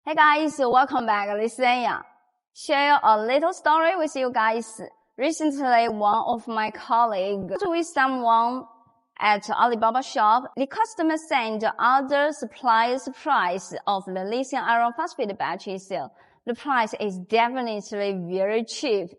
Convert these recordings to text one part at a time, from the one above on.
Hey guys, welcome back. Lithium. Share a little story with you guys. Recently, one of my colleagues with someone at Alibaba shop. The customer sent other supplier's price of the lithium iron phosphate battery cell. The price is definitely very cheap.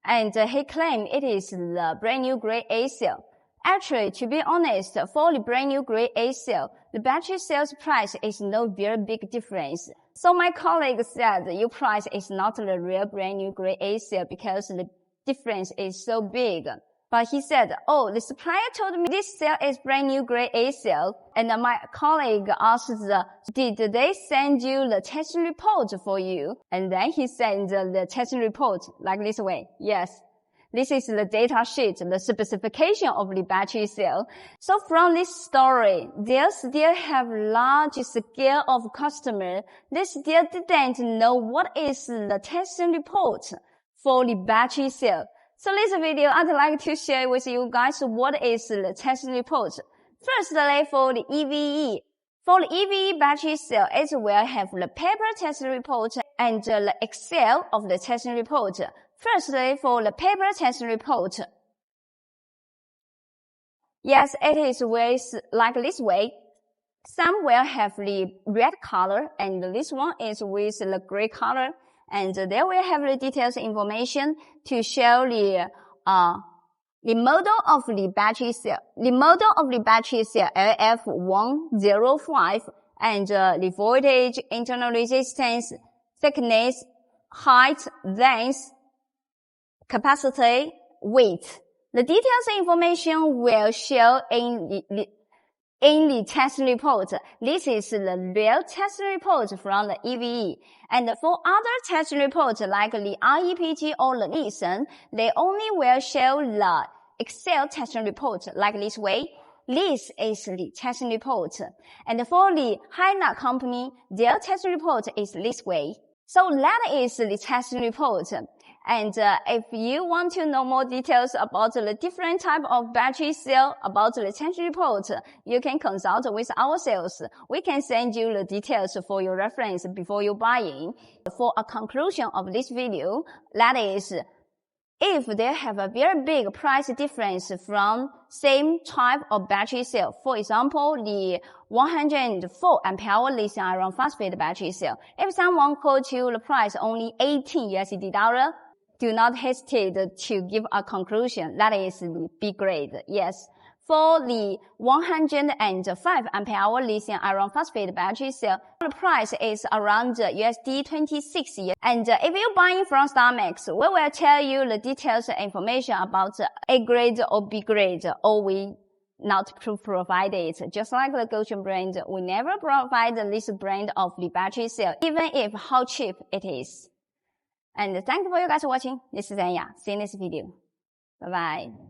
And he claimed it is the brand new grade A cell. Actually, to be honest, for the brand new grade A cell, the battery sales price is no very big difference. So my colleague said your price is not the real brand new grade A cell because the difference is so big. But he said, oh, the supplier told me this cell is brand new grade A cell. And my colleague asked, did they send you the test report for you? And then he sent the test report like this way. Yes. This is the data sheet, the specification of the battery cell. So from this story, they still have large scale of customer. They still didn't know what is the testing report for the battery cell. So this video, I'd like to share with you guys what is the testing report. Firstly, for the EVE. For the EVE battery cell, it will have the paper testing report and the Excel of the testing report. Firstly, for the paper testing report. Yes, it is like this way. Some will have the red color, and this one is with the gray color. And they will have the details information to show the model of the battery cell. The model of the battery cell LF105 and the voltage, internal resistance, thickness, height, length, capacity, weight. The details information will show in the test report. This is the real test report from the EVE. And for other test reports like the REPT or the LISHEN, they only will show the Excel test report like this way. This is the test report. And for the Haina company, their test report is this way. So that is the test report. And if you want to know more details about the different type of battery cell, about the test report, you can consult with our sales. We can send you the details for your reference before you buying. For a conclusion of this video, that is, if they have a very big price difference from same type of battery cell, for example, the 104 ampere hour lithium iron phosphate battery cell, if someone quotes you the price only $18, do not hesitate to give a conclusion. That is the B grade. Yes. For the 105 ampere hour lithium iron phosphate battery cell, the price is around $26. And if you're buying from StarMax, we will tell you the details and information about A grade or B grade, or we not provide it. Just like the Goshen brand, we never provide this brand of the battery cell, even if how cheap it is. And thank you for you guys watching. This is Anya. See you in this video. Bye bye.